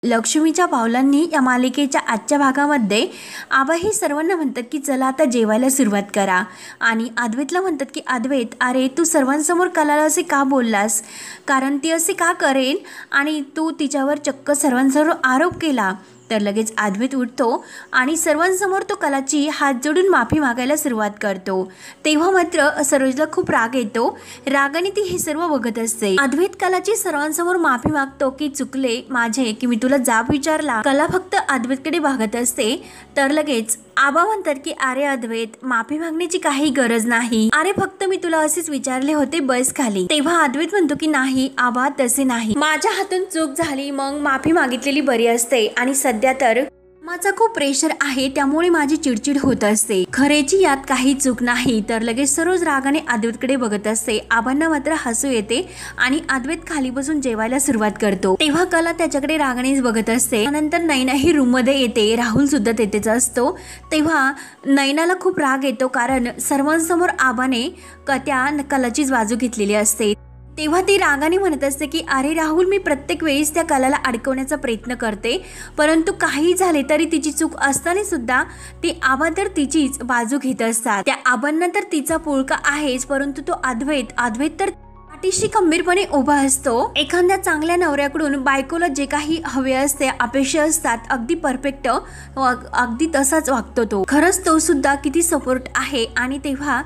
लक्ष्मीच्या पावलांनी या मालिकेच्या आजच्या भागामध्ये आबा हे सर्वांना म्हणतात की चला आता जेवायला सुरुवात करा आणि अद्वैतला म्हणतात की अद्वैत अरे तू सर्वांसमोर कलाला असे का बोललास, कारण ती असे का करेल आणि तू तिच्यावर चक्क सर्वांसमोर आरोप केला। तर लगेच अद्वैत उठतो आणि सर्वांसमोर तो कलाची हात जोडून माफी मागायला सुरुवात करतो। तेव्हा मात्र सरोजला खूप राग येतो, रागाने ती हे सर्व बघत असते। अद्वैत कलाची सर्वांसमोर माफी मागतो की चुकले माझे की मी तुला जाब विचारला। कला फक्त अद्वैतकडे बघत असते। तर लगेच आबा म्हणतात की अरे अद्वैत माफी मागण्याची काही गरज नाही, अरे फक्त मी तुला असेच विचारले होते बस खाली। तेव्हा अद्वैत म्हणतो की नाही आबा तसे नाही, माझ्या हातून चूक झाली, मग माफी मागितलेली बरी असते आणि सध्या तर माझा खूप प्रेशर आहे त्यामुळे माझी चिडचिड होत असते, खरेची यात काही चूक नाही। तर लगेच सरोज रागाने अद्वैतकडे बघत असते। आबांना मात्र हसू येते आणि अद्वैत खाली बसून जेवायला सुरुवात करतो। तेव्हा कला त्याच्याकडे रागानेच बघत असते। नंतर नैना ही रूम मध्ये येते, राहुल सुद्धा तेथेच असतो। तेव्हा नैनाला खूप राग येतो कारण सर्वांसमोर आबाने त्या कलाचीच बाजू घेतलेली असते। तेव्हा ती रागाने म्हणत असते की अरे राहुल मी प्रत्येक वेळेस त्या कलाला अडकवण्याचा प्रयत्न करते, परंतु काही झाले तरी तिची चूक असताना सुद्धा ती आबा तर तिचीच बाजू घेत असतात। त्या आबांना तर तिचा पुळका आहेच, परंतु तो अद्वैत तर पाठीशी खंबीरपणे उभा असतो। एखाद्या चांगल्या नवऱ्याकडून बायकोला जे काही हवे असते, अपेक्षा असतात, अगदी परफेक्ट अगदी तसाच वागतो तो। खरंच तो सुद्धा किती सपोर्ट आहे। आणि तेव्हा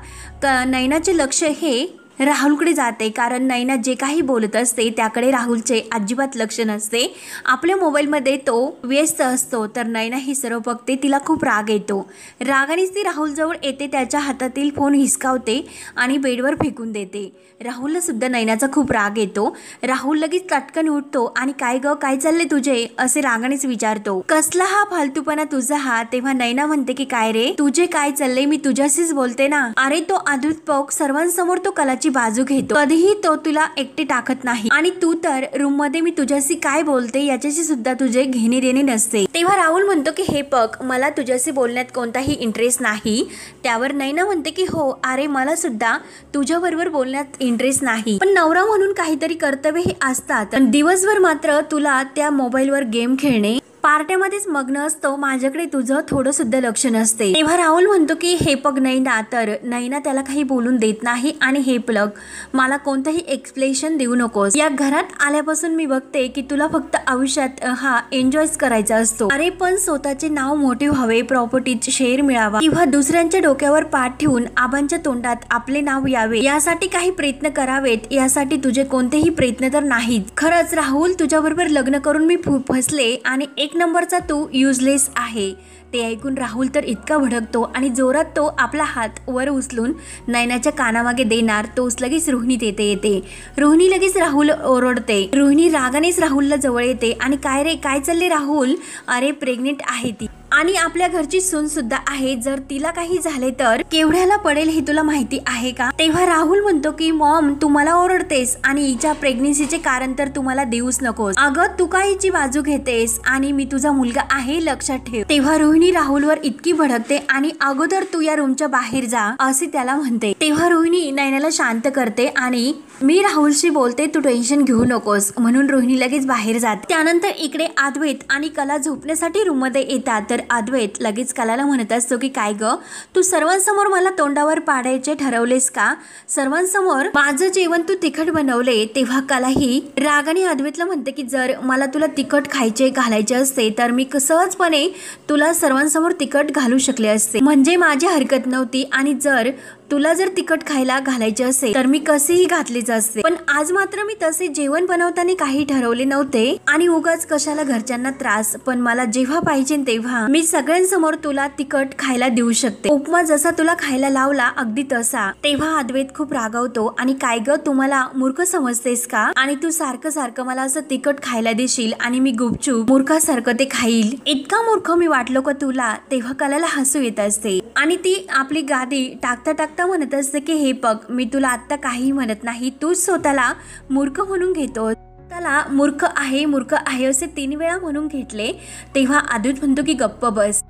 नैनाचे लक्ष हे राहुलकडे जाते कारण नैना जे काही बोलत असते त्याकडे राहुलचे अजिबात लक्ष नसते, आपल्या मोबाईलमध्ये तो व्यस्त असतो। तर नैना ही सर्व बघते, तिला खूप राग येतो, रागानेच ती राहुल जवळ येते, त्याच्या हातातील फोन हिसकावते आणि बेडवर फेकून देते। राहुलला सुद्धा नैनाचा खूप राग येतो। राहुल लगेच चटकन उठतो आणि काय ग काय चालले तुझे असे रागानेच विचारतो, कसला हा फालतूपणा तुझा हा। तेव्हा नैना म्हणते की काय रे तुझे काय चालले, मी तुझ्याशीच बोलते ना। अरे तो अद्वैत बघ सर्वांसमोर तो कलाची बाजू घेतो, कधीही तो तुला एकटे टाकत नाही आणि तू तर रूम मध्ये मी तुझ्याशी काय बोलते याच्याशी सुद्धा तुझे घेणे देणे नसते। तेव्हा राहुल म्हणतो की हे बघ मला तुझ्याशी बोलण्यात कोणताही इंटरेस्ट नाही। त्यावर नैना म्हणते की हो अरे मला सुद्धा तुझ्या बरोबर बोलण्यात इंटरेस्ट नाही, पण नवरा म्हणून काहीतरी कर्तव्य हे असतात, पण दिवसभर मात्र तुला त्या मोबाईलवर गेम खेळणे पार्ट्यामध्येच मग्न असतो, माझ्याकडे तुझं थोडं सुद्धा लक्ष नसते। तेव्हा राहुल म्हणतो की हे पग नैना, तर नैना त्याला काही बोलून देत नाही आणि हे प्लग मला कोणतंही एक्सप्लेनेशन देऊ नकोस, या घरात आल्यापासून मी बघते की तुला फक्त आयुष्यात हा एन्जॉयच करायचा असतो, अरे पण स्वतःचे नाव मोठे व्हावे, प्रॉपर्टीत शेअर मिळावा किंवा दुसऱ्यांच्या डोक्यावर पाठ ठेवून आबांच्या तोंडात आपले नाव यावे यासाठी काही प्रयत्न करावेत, यासाठी तुझे कोणतेही प्रयत्न तर नाहीत। खरंच राहुल तुझ्याबरोबर लग्न करून मी फसले आणि एक नंबरचा तू युजलेस आहे। ते ऐकून राहुल तर इतका भडकतो आणि जोरात तो आपला हात वर उचलून नैनाच्या कानामागे देणार, तोच लगेच रोहिणी तेथे येते। रोहिणी लगेच राहुल ओरडते, रोहिणी रागानेच राहुलला जवळ येते आणि काय रे काय चालले राहुल, अरे प्रेग्नेंट आहे ती आणि आपल्या घरची सून सुद्धा आहे, जर तिला काही झाले तर केवढ्याला पडेल हे तुला माहिती आहे का। तेव्हा राहुल म्हणतो की मॉम तू मला ओरडतेस आणि हिच्या प्रेग्नेन्सीचे कारण तर तुम्हाला देऊच नकोस, अगं तू काय हिची बाजू घेतेस आणि मी तुझा मुलगा आहे लक्षात ठेव। तेव्हा रोहिणी राहुलवर इतकी भडकते आणि अगोदर तू या रूमच्या बाहेर जा असे त्याला म्हणते। तेव्हा रोहिणी नैनाला शांत करते आणि मी राहुलशी बोलते तू टेन्शन घेऊ नकोस म्हणून रोहिणी लगेच बाहेर जाते। त्यानंतर इकडे अद्वैत आणि कला झोपण्यासाठी रूम मध्ये येतात। तर अद्वैत लगेच कलाला म्हणत असतो की काय ग तू सर्वांसमोर मला तोंडावर पाडायचे ठरवलेस का, सर्वांसमोर माझं जेवण तू तिखट बनवले। तेव्हा कला ही रागाने अद्वैतला म्हणते की जर मला तुला तिखट खायचे घालायचे असते तर मी सहजपणे तुला सर्वांसमोर तिखट घालू शकले असते, म्हणजे माझी हरकत नव्हती, आणि जर तुला जर तिखट खायला घालायचे असेल तर मी कसेही घातलेच असते, पण आज मात्र मी तसे जेवण बनवताना काही ठरवले नव्हते आणि उगाच कशाला घरच्यांना त्रास, पण मला जेव्हा पाहिजे तेव्हा मी सगळ्यांसमोर तुला तिखट खायला देऊ शकते, उपमा जसा तुला खायला लावला अगदी तसा। तेव्हा अद्वैत खूप रागावतो आणि काय ग तू मला मूर्ख समजतेस का, आणि तू सारखं सारखं मला असं तिखट खायला देशील आणि मी गुपचूप मूर्खासारखं ते खाईल, इतका मूर्ख मी वाटलो का तुला। तेव्हा कलाला हसू येत असते आणि ती आपली गादी टाकता टाकता म्हणत असते की हे बघ मी तुला आता काही म्हणत नाही, तूच स्वतःला मूर्ख म्हणून घेतो, त्याला मूर्ख आहे असे 3 वेळा म्हणून घेतले। तेव्हा अद्वैत म्हणतो की गप्प बस,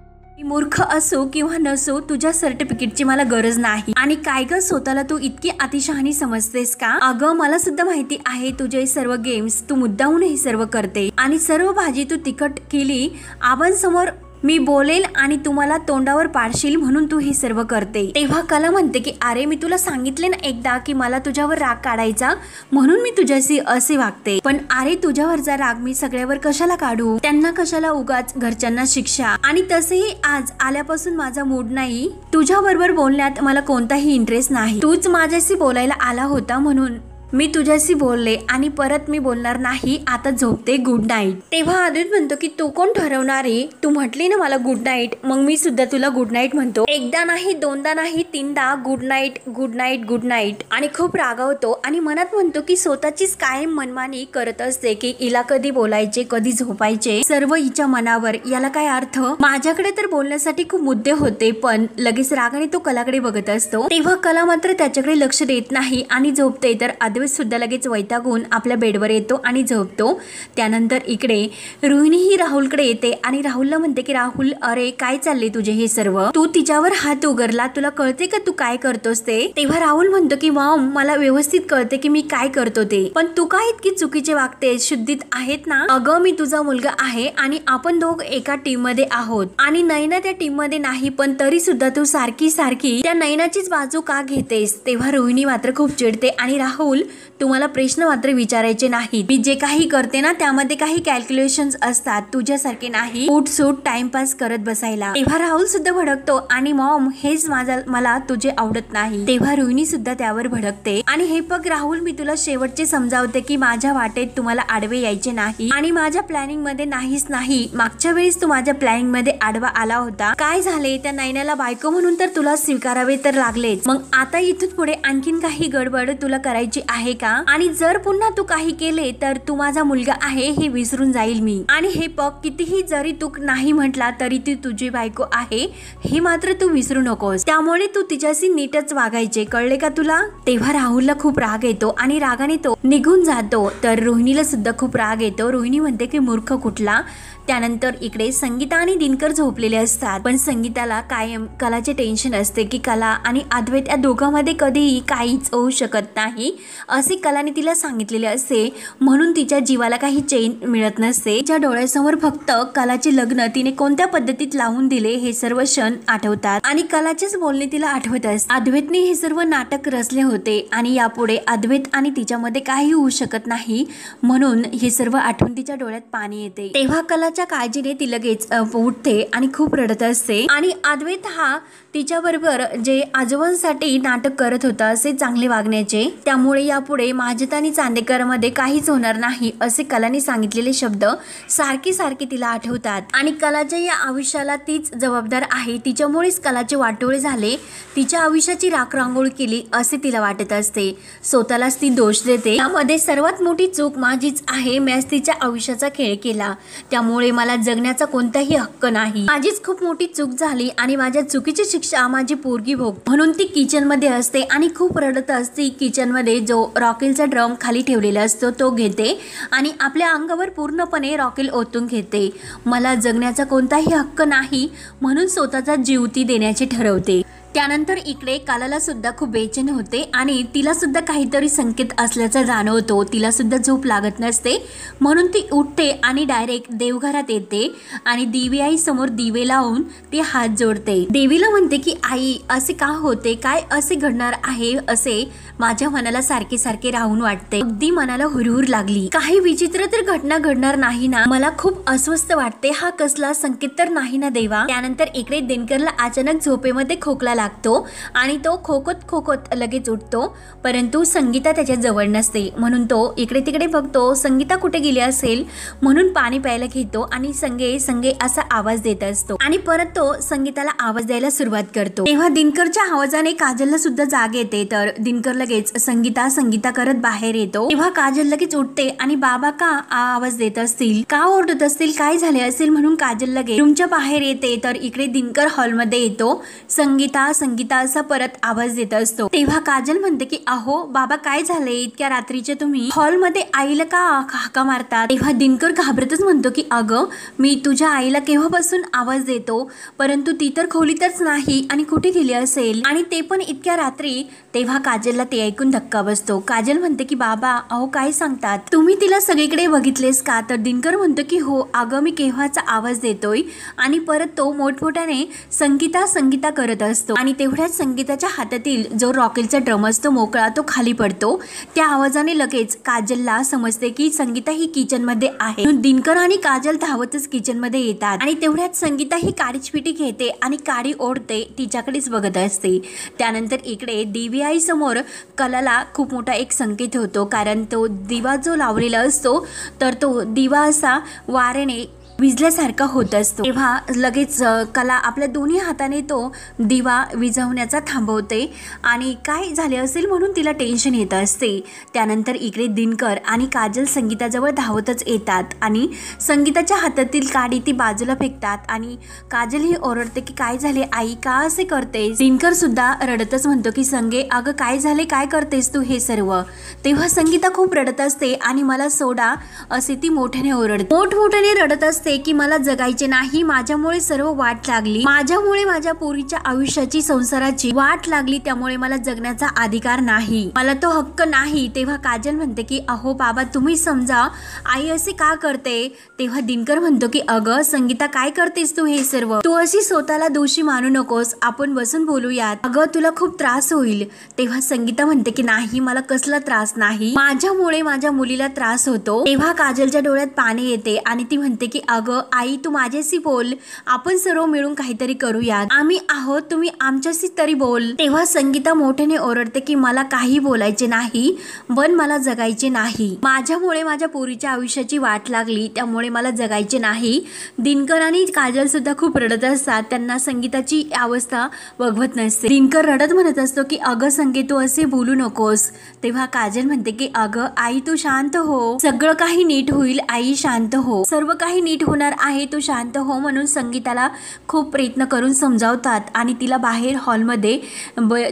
मूर्ख असो किंवा नसो, तुझ्या सर्टिफिकेटची मला गरज नाही. आणि काय ग, स्वतःला तू इतकी अतिशहाणी समजतेस का? अगं, मला सुद्धा माहिती आहे तुझे सर्व गेम्स, तू मुद्दामून हे सर्व करते आणि सर्व भाजी तू तिखट केली. आबांसमोर मी बोलेल आणि तुम्हाला तोंडावर पाडशील म्हणून तू हे सर्व करते. तेव्हा कला म्हणते की अरे, मी तुला सांगितले ना एकदा की मला तुझ्यावर राग काढायचा, म्हणून मी तुझ्याशी असे वागते. पण अरे, तुझ्यावरचा राग मी सगळ्यावर कशाला काढू? त्यांना कशाला उगाच घरच्यांना शिक्षा? आणि तसेही आज आल्यापासून माझा मूड नाही. तुझ्या बरोबर बोलण्यात मला कोणताही इंटरेस्ट नाही. तूच माझ्याशी बोलायला आला होता म्हणून मी तुझ्याशी बोलले आणि परत मी बोलणार नाही. आता झोपते, गुड नाईट. तेव्हा अद्वैत म्हणतो की तू कोण ठरवणार आहे? तू म्हटली ना मला गुड नाईट, मग मी सुद्धा तुला गुड नाईट म्हणतो. एकदा नाही, दोनदा नाही, तीनदा good night, good night, good night. आणि खूप रागावतो आणि मनात म्हणतो की स्वतःचीच कायम मनमानी करत असते की हिला कधी बोलायचे, कधी झोपायचे, सर्व हिच्या मनावर. याला काय अर्थ? माझ्याकडे तर बोलण्यासाठी खूप मुद्दे होते, पण लगेच रागाने तो कलाकडे बघत असतो. तेव्हा कला मात्र त्याच्याकडे लक्ष देत नाही आणि झोपते. तर अद्वैत सुद्धा लगेच वैतागून आपल्या बेडवर येतो आणि झोपतो. त्यानंतर इकडे रोहिणी ही राहुलकडे येते आणि राहुलला म्हणते की राहुल, अरे काय चालले तुझे हे सर्व? तू तिच्यावर हात उघडला, तुला कळते का तू काय करतोस ते? तेव्हा राहुल म्हणतो की मॉम, मला व्यवस्थित कळते की मी काय करतो ते, पण तू काय इतकी चुकीचे वागते? शुद्धीत आहेत ना? अगं, मी तुझा मुलगा आहे आणि आपण दोघ एका टीम मध्ये आहोत आणि नैना त्या टीम मध्ये नाही, पण तरी सुद्धा तू सारखी सारखी त्या नैनाचीच बाजू का घेतेस? तेव्हा रोहिणी मात्र खूप चिडते आणि राहुल, तुम्हाला प्रश्न मात्र विचारायचे नाही. मी जे काही करते ना त्यामध्ये काही कॅल्क्युलेशन्स असतात, तुझ्यासारखे नाही उठ सूट टाइमपास करत बसायला. तेव्हा राहुल सुद्धा भडकतो आणि मॉम, हेच मला तुझे आवडत नाही. तेव्हा रोहिणी सुद्धा त्यावर भडकते आणि हे बघ राहुल, मी तुला शेवटचे समजावते की माझ्या वाटेत तुम्हाला आडवे यायचे नाही आणि माझ्या प्लॅनिंग मध्ये नाहीच नाही. मागच्या वेळेस तू माझ्या प्लॅनिंग मध्ये आडवा आला होता, काय झाले? त्या नैनाला बायको म्हणून तर तुला स्वीकारावे तर लागलेच. मग आता इथून पुढे आणखीन काही गडबड तुला करायची आहे का? आणि जर पुन्हा तू काही केले तर तू माझा मुलगा आहे हे विसरून जाईल मी. आणि हे बघ, कितीही जरी तू नाही म्हटला तरी ती तुझी बायको आहे हे मात्र तू विसरू नकोस. त्यामुळे तू तिच्याशी नीटच वागायचे, कळले का तुला? तेव्हा राहुलला खूप राग येतो आणि रागाने तो निघून जातो. तर रोहिणीला सुद्धा खूप राग येतो. रोहिणी म्हणते की मूर्ख कुठला. त्यानंतर इकडे संगीता आणि दिनकर झोपलेले असतात, पण संगीताला कायम कलाचे टेन्शन असते की कला आणि अद्वैत या दोघांमध्ये कधीही काहीच होऊ शकत नाही असे कलाने तिला सांगितलेले असते. म्हणून तिच्या जीवाला काही चैन मिळत नसते. तिच्या डोळ्यासमोर फक्त कलाचे लग्न तिने कोणत्या पद्धतीत लावून दिले हे सर्व क्षण आठवतात आणि कलाचेच बोलणे तिला आठवत असते. अद्वैतने हे सर्व नाटक रचले होते आणि यापुढे अद्वैत आणि तिच्यामध्ये काही होऊ शकत नाही, म्हणून हे सर्व आठवून तिच्या डोळ्यात पाणी येते. तेव्हा कलाच्या काळजीने ती लगेच उठते आणि खूप रडत असते आणि अद्वैत हा तिच्याबरोबर जे आजोबांसाठी नाटक करत होता असे चांगले वागण्याचे, त्यामुळे यापुढे माजिद आणि चांदेकर मध्ये काहीच होणार नाही असे कलाने सांगितलेले शब्द सारखे सारखे तिला आठवतात आणि कलाच्या या आयुष्याला तीच जबाबदार आहे. तिच्यामुळेच कलाचे वाटोळे झाले, तिच्या आयुष्याची राखरांगोळी केली असे तिला वाटत असते. स्वतःलाच ती दोष देते. यामध्ये सर्वात मोठी चूक माझीच आहे. मॅच तिच्या आयुष्याचा खेळ केला, त्यामुळे मला जगण्याचा कोणताही हक्क नाही. माझीच खूप मोठी चूक झाली आणि माझ्या चुकीची शिक्षा माझी पोरगी भोग. म्हणून ती किचन मध्ये असते आणि खूप रडत असते. किचन मध्ये जो रॉकेलचा ड्रम खाली ठेवलेला असतो तो घेते आणि आपल्या अंगावर पूर्णपणे रॉकेल ओतून घेते. मला जगण्याचा कोणताही हक्क नाही म्हणून स्वतःचा जीव ती देण्याचे ठरवते. त्यानंतर इकडे कलाला सुद्धा खूप बेचैन होते आणि तिला सुद्धा काहीतरी संकेत असल्याचा जाणवतो. तिला सुद्धा झोप लागत नसते, म्हणून ती उठते आणि डायरेक्ट देवघरात येते आणि देवी आई समोर दिवे लावून ती हात जोडते. देवीला म्हणते की आई, असे का होते? काय असे घडणार आहे असे माझ्या मनाला सारखे सारखे राहून वाटते. अगदी मनाला हुरहुर लागली. काही विचित्र तर घटना घडणार नाही ना? मला खूप अस्वस्थ वाटते. हा कसला संकेत तर नाही ना देवा? त्यानंतर इकडे दिनकरला अचानक झोपेमध्ये खोकला लागतो आणि तो खोकत खोकत लगेच उठतो, परंतु संगीता त्याच्या जवळ नसते. म्हणून तो इकडे तिकडे बघतो, संगीता कुठे गेली असेल म्हणून पाणी प्यायला घेतो आणि संगे संगे असा आवाज देत असतो आणि परत तो संगीताला आवाज द्यायला सुरुवात करतो. तेव्हा दिनकरच्या आवाजाने काजलला सुद्धा जाग येते. तर दिनकर लगेच संगीता संगीता करत बाहेर येतो. तेव्हा काजल लगेच उठते आणि बाबा का आवाज देत असतील, का ओरडत असतील, काय झाले असेल म्हणून काजल लगेच रूमच्या बाहेर येते. तर इकडे दिनकर हॉलमध्ये येतो. संगीता तेव्हा संगीता असा परत आवाज देत असतो। तेव्हा काजल म्हणते की अहो बाबा काय झाले, इतक्या रात्रीचे तुम्ही हॉलमध्ये आईला का हाका मारतात? तेव्हा दिनकर घाबरतच म्हणतो की अगं मी तुझ्या आईला केव्हापासून आवाज देतो, परंतु ती तर खोलीतच नाही आणि कुठे गेली असेल, आणि ते पण इतक्या रात्री। तेव्हा काजलला ते ऐकून धक्का बसतो। काजल म्हणते की बाबा अहो काय सांगतात तुम्ही, तिला सगळीकडे बघितलेस का? तर दिनकर म्हणतो की हो अगं मी केव्हाचा आवाज देतोय, आणि परत तो मोठमोठ्याने संगीता संगीता करत असतो, आणि तेवढ्याच संगीताच्या हातातील जो रॉकेलचा ड्रम असतो मोकळा तो खाली पडतो। त्या आवाजाने लगेच काजलला समजते की संगीता ही किचन मध्ये आहे। दिनकर आणि काजल धावतच किचन मध्ये येतात, आणि तेवढ्यात संगीता ही काडीची पिटी घेते आणि काडी ओढते, तिच्याकडेच बघत असते। त्यानंतर इकडे DVI समोर कलाला खूप मोठा एक संकेत होतो, कारण तो दिवा जो लावलेला असतो तर तो दिवा असा वाऱ्याने विजल्यासारखा होत असतो। तेव्हा लगेच कला आपल्या दोन्ही हाताने तो दिवा विझवण्याचा थांबवते, आणि काय झाले असेल म्हणून तिला टेन्शन येत असते। त्यानंतर इकडे दिनकर आणि काजल संगीताजवळ धावतच येतात, आणि संगीताच्या हातातील काडी ती बाजूला फेकतात, आणि काजल ही ओरडते की काय झाले आई, का असे करतेस? दिनकर सुद्धा रडतच म्हणतो की संगे अगं काय झाले, काय करतेस तू हे सर्व? तेव्हा संगीता खूप रडत असते आणि मला सोडा असे ती मोठ्याने ओरडते, मोठमोठ्याने रडत असते की मला जगायचे नाही, माझ्यामुळे सर्व वाट लागली, माझ्यामुळे माझ्या पोरीच्या आयुष्याची संसाराची वाट लागली, त्यामुळे मला जगण्याचा अधिकार नाही, मला तो हक्क नाही। तेव्हा काजल म्हणते की अहो बाबा तुम्ही समजा, आई असे का करते? तेव्हा दिनकर म्हणतो की अगं संगीता काय करतेस तू हे सर्व? तू अशी स्वतःला दोषी मानू नकोस, आपण बसून बोलूयात, अगं तुला खूप त्रास होईल। तेव्हा संगीता म्हणते की नाही मला कसला त्रास नाही, माझ्यामुळे माझ्या मुलीला त्रास होतो। तेव्हा काजलच्या डोळ्यात पाणी येते आणि ती म्हणते की अगं आई तू माझ्याशी बोल, आपण सर्व मिळून काहीतरी करूयात, आम्ही आहोत, तुम्ही आमच्याशी तरी बोल। तेव्हा संगीता मोठ्याने ओरडते की मला काही बोलायचे नाही, पण मला जगायचे नाही, माझ्यामुळे माझ्या पोरीच्या आयुष्याची वाट लागली, त्यामुळे मला जगायचे नाही। दिनकर आणि काजल सुद्धा खूप रडत असतात, त्यांना संगीताची अवस्था बघवत नसते। दिनकर रडत म्हणत असतो की अगं संगीत तू असे बोलू नकोस। तेव्हा काजल म्हणते की अगं आई तू शांत हो, सगळं काही नीट होईल, आई शांत हो, सर्व काही नीट होणार आहे, तू शांत हो, म्हणून संगीताला खूप प्रयत्न करून समजावतात आणि तिला बाहेर हॉलमध्ये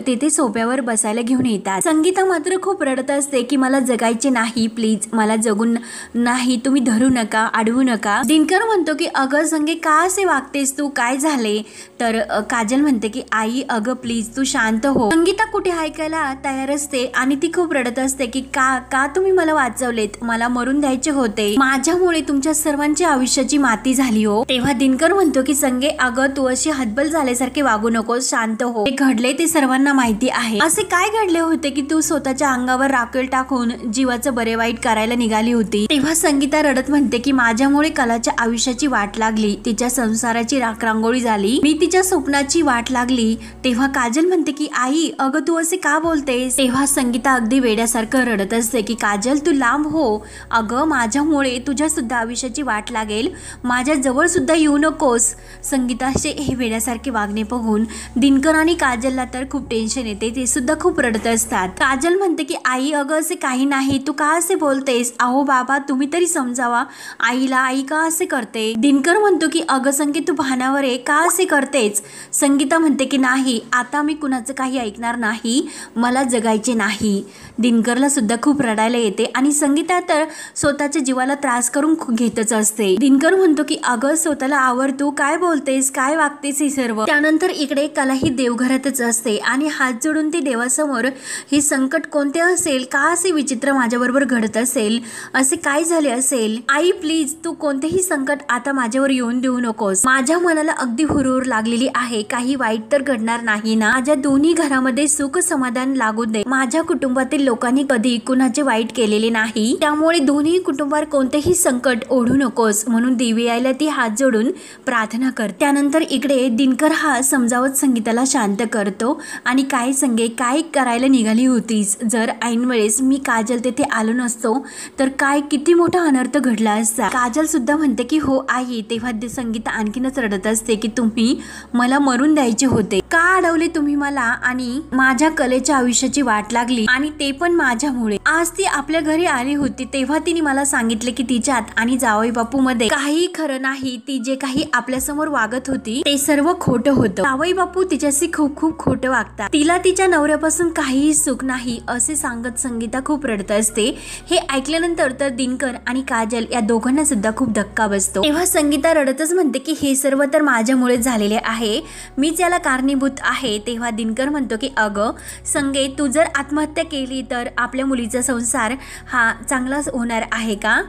तेथे सोफ्यावर बसायला घेऊन येतात। संगीता मात्र खूप रडत असते की मला जगायचे नाही, प्लीज मला जगून नाही, तुम्ही धरू नका, अडवू नका। दिनकर म्हणतो की अगं संगे का असे वागतेस तू, काय झाले? तर काजल म्हणते की आई अगं प्लीज तू शांत हो। संगीता कुठे ऐकायला तयार असते आणि ती खूप रडत असते की का तुम्ही मला वाचवलेत, मला मरून द्यायचे होते, माझ्यामुळे तुमच्या सर्वांची आयुष्याची माती झाली हो। तेव्हा दिनकर म्हणतो की संगे अगं तू अशी हतबल झाल्यासारखे वागू नकोस, शांत हो, ते घडले ते सर्वांना माहिती आहे। असे काय घडले होते की तू स्वतःच्या अंगावर राखेल टाकून जीवाचं बरे वाईट करायला निघाली होती? तेव्हा संगीता रडत म्हणते की माझ्यामुळे कलाच्या आयुष्याची वाट लागली, तिच्या संसाराची राखरांगोळी झाली, मी तिच्या स्वप्नाची वाट लागली। तेव्हा काजल म्हणते की आई अगं तू असे का बोलतेस? तेव्हा संगीता अगदी वेड्यासारखं रडत असते की काजल तू लांब हो, अगं माझ्यामुळे तुझ्या सुद्धा आयुष्याची वाट लागेल, माझ्या जवळ सुद्धा येऊ नकोस। संगीताचे हे वेड्यासारखे वागणे बघून दिनकर आणि काजलला तर खूप टेन्शन येते, ते सुद्धा खूप रडत असतात। काजल म्हणते की आई अगं असे काही नाही, तू का असे बोलतेस? अहो बाबा तुम्ही तरी समजावा आईला, आई का असे करते? दिनकर म्हणतो की अगं संगीत तू भानावर आहे, का असे करतेस? संगीता म्हणते की नाही आता मी कुणाचं काही ऐकणार नाही, मला जगायचे नाही। दिनकरला सुद्धा खूप रडायला येते आणि संगीता तर स्वतःच्या जीवाला त्रास करून घेतच असते। दिनकर म्हणतो की अगं स्वतःला आवर, तू काय बोलतेस, काय वागतेस हे सर्व? त्यानंतर इकडे कला ही देवघरातच असते आणि हात जोडून ती देवासमोर हे संकट कोणते असेल, का असे विचित्र माझ्याबरोबर घडत असेल, असे काय झाले असेल, आई प्लीज तू कोणतेही संकट आता माझ्यावर येऊन देऊ नकोस, माझ्या मनाला अगदी हुरहुर लागलेली आहे, काही वाईट तर घडणार नाही ना, माझ्या दोन्ही घरामध्ये सुख समाधान लागू दे, माझ्या कुटुंबातील लोकांनी कधी कुणाचे वाईट केलेले नाही, त्यामुळे दोन्ही कुटुंबावर कोणतेही संकट ओढू नकोस, म्हणून DVIला ती हात जोडून प्रार्थना कर। त्यानंतर इकडे दिनकर हा समजावत संगीताला शांत करतो आणि काय संगे काय करायला निघाली होतीस, जर ऐन वेळेस मी काजल तेथे आलो नसतो तर काय किती मोठा अनर्थ घडला असता। काजल सुद्धा म्हणते की हो आई। तेव्हा संगीता आणखीनच रडत असते की तुम्ही मला मरून द्यायचे होते, का अडवले तुम्ही मला, आणि माझ्या कलेच्या आयुष्याची वाट लागली आणि ते पण माझ्यामुळे। आज ती आपल्या घरी आली होती तेव्हा तिने मला सांगितले की तिच्यात आणि जावई बापू मध्ये काही खरं नाही, ती जे काही आपल्या समोर वागत होती ते सर्व खोटं होतं. जावई बापू तिच्याशी खूप खूप खोटं वागतात. तिला तिच्या नवऱ्यापासून काहीही सुख नाही असे सांगत संगीता खूप रडत असते. हे ऐकल्यानंतर तर दिनकर आणि काजल या दोघांना सुद्धा खूप धक्का बसतो. तेव्हा संगीता रडतच म्हणते की हे सर्व तर माझ्यामुळे झालेले आहे, मीच याला कारणीभूत आहे. तेव्हा दिनकर म्हणतो की अगं संगे, तू जर आत्महत्या केली तर आपल्या मुलीचा संसार हा चांगलाच होणार आहे का?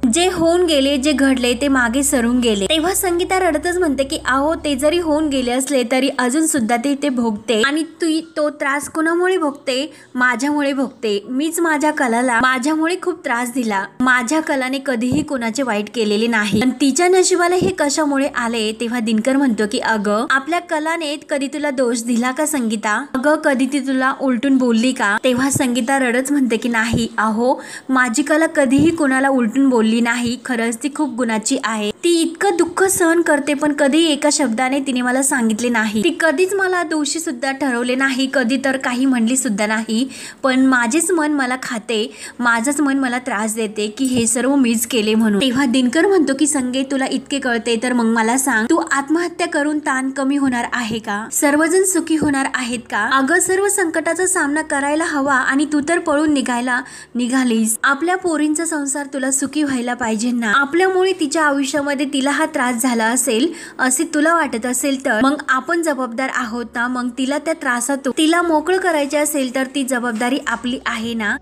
जे होऊन गेले, जे घडले ते मागे सरून गेले. तेव्हा संगीता रडतच म्हणते की अहो ते जरी होऊन गेले असले तरी अजून सुद्धा ते भोगते आणि तो त्रास कोणामुळे भोगते? माझ्यामुळे भोगते. मीच माझ्या कलाला माझ्यामुळे खूप त्रास दिला. माझ्या कलाने कधीही कोणाचे वाईट केलेले नाही, पण तिच्या नशिबाला हे कशामुळे आले? तेव्हा दिनकर म्हणतो की अगं आपल्या कलाने कधी तुला दोष दिला का संगीता? अगं कधी ती तुला उलटून बोलली का? तेव्हा संगीता रडच म्हणते की नाही, अहो माझी कला कधीही कोणाला उलटून बोलली नाही. खरंच ती खूप गुणाची आहे. ती इतकं दुःख सहन करते पण कधी एका शब्दाने तिने मला सांगितले नाही. ती कधीच मला दोषी सुद्धा ठरवले नाही, कधी तर काही म्हणली सुद्धा नाही. पण माझेच मन मला खाते, माझंच मन मला त्रास देते की हे सर्व मीच केले म्हणून. तेव्हा दिनकर म्हणतो की संगे, तुला इतके कळते तर मग मला सांग, तू आत्महत्या करून ताण कमी होणार आहे का? सर्वजण सुखी होणार आहेत का? अगं सर्व संकटाचा सामना करायला हवा आणि तू तर पळून निघालीस. आपल्या पोरींचा संसार तुला सुखी व्हायला पाहिजे ना. आपल्यामुळे तिच्या आयुष्यामध्ये तिला हा त्रास झाला असेल असे तुला वाटत असेल तर मग आपण जबाबदार आहोत ना. मग तिला त्या त्रासातून तिला मोकळं करायचे असेल तर ती जबाबदारी आपली आहे ना.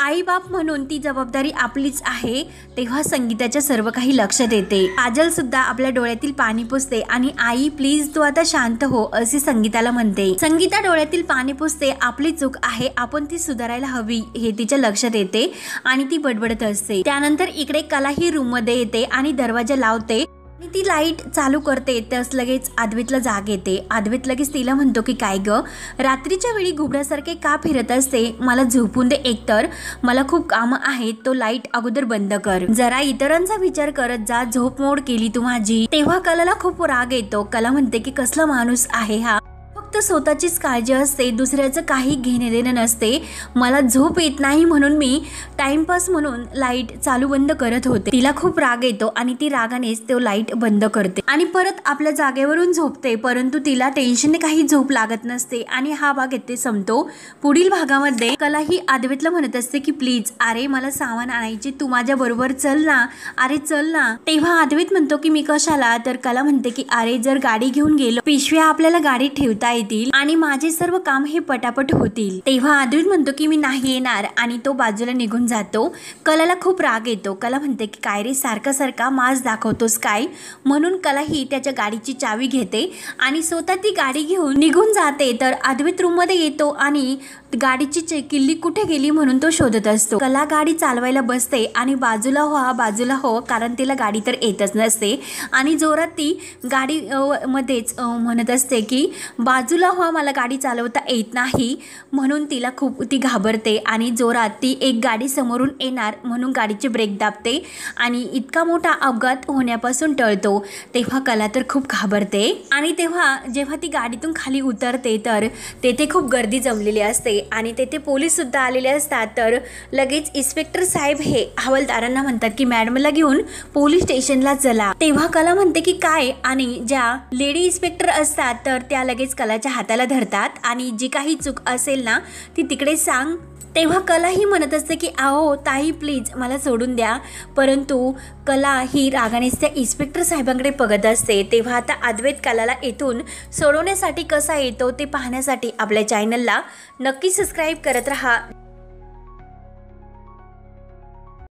आई बाप म्हणून ती जबाबदारी आपलीच आहे. तेव्हा संगीताच्या सर्व काही लक्षात येते. काजल सुद्धा आपल्या डोळ्यातील पाणी पुसते आणि आई प्लीज तू आता शांत हो असे संगीताला म्हणते. संगीता डोळ्यातील पाणी पुसते. आपली चूक आहे, आपण ती सुधारायला हवी हे तिच्या लक्षात येते आणि ती बडबडत असते. त्यानंतर इकडे कला ही रूम मध्ये येते आणि दरवाजा लावते आणि ती लाईट चालू करते. तस लगेच अद्वैतला जाग येते. अद्वैत लगेच तिला म्हणतो की काय ग, रात्रीच्या वेळी घुबड्यासारखे का फिरत असते? मला झोपून दे, एकतर मला खूप कामं आहेत. तो लाईट अगोदर बंद कर, जरा इतरांचा विचार करत जा, झोप मोड केली तू माझी. तेव्हा कलाला खूप राग येतो. कला म्हणते की कसला माणूस आहे हा, फक्त स्वतःचीच काळजी असते, दुसऱ्याचं काही घेणे देणं नसते. मला झोप येत नाही म्हणून मी टाइमपास म्हणून लाईट चालू बंद करत होते. तिला खूप राग येतो आणि ती रागानेच तो लाईट बंद करते आणि परत आपल्या जागेवरून झोपते. परंतु तिला टेन्शनने काही झोप लागत नसते आणि हा भाग येथे संपतो. पुढील भागामध्ये कला ही अद्वैतला म्हणत असते की प्लीज अरे मला सामान आणायचे, तू माझ्या बरोबर चल ना, अरे चल ना. तेव्हा अद्वैत म्हणतो की मी कशाला? तर कला म्हणते की अरे जर गाडी घेऊन गेलो, पिशव्या आपल्याला गाडीत ठेवता येतील आणि माझे सर्व काम हे पटापट होतील. तेव्हा अद्वैत म्हणतो की मी नाही येणार आणि तो बाजूला निघून जातो. कलाला खूप राग येतो. कला म्हणते की काय रे सारखा सारखा माज दाखवतोस काय? म्हणून कला ही त्याच्या गाडीची चावी घेते आणि स्वतः ती गाडी घेऊन निघून जाते. तर अद्वैत रूम मध्ये येतो आणि गाडीची किल्ली कुठे गेली म्हणून तो शोधत असतो. कला गाडी चालवायला बसते आणि बाजूला हो कारण तिला गाडी तर येतच नसते आणि जोरात ती गाडी मध्येच म्हणत असते की बाजूला हो, मला गाडी चालवता येत नाही. म्हणून ती घाबरते आणि जोरात ती एक गाडी समोरून येणार म्हणून गाडीचे ब्रेक दाबते आणि इतका मोठा अपघात होण्यापासून टळतो. तेव्हा कला तर खूप घाबरते आणि जेव्हा ती गाडीतून खाली उतरते तर तेथे खूप गर्दी जमलेली असते आणि तेथे पोलीस सुद्धा आलेले असतात. तर लगेच इन्स्पेक्टर साहेब हे हवालदारांना म्हणतात की मॅडमला घेऊन पोलीस स्टेशनला चला. तेव्हा कला म्हणते की काय, आणि ज्या लेडी इन्स्पेक्टर असतात तर त्या लगेच कलाच्या हाताला धरतात आणि जी काही चूक असेल ना ती तिकडे सांग. तेव्हा कला ही म्हणत असते की आओ ताई प्लीज मला सोडून द्या. परंतु कला ही रागानेच त्या इन्स्पेक्टर साहेबांकडे बघत असते. तेव्हा आता अद्वैत कलाला इथून सोडवण्यासाठी कसा येतो ते पाहण्यासाठी आपल्या चॅनलला नक्की सबस्क्राईब करत राहा.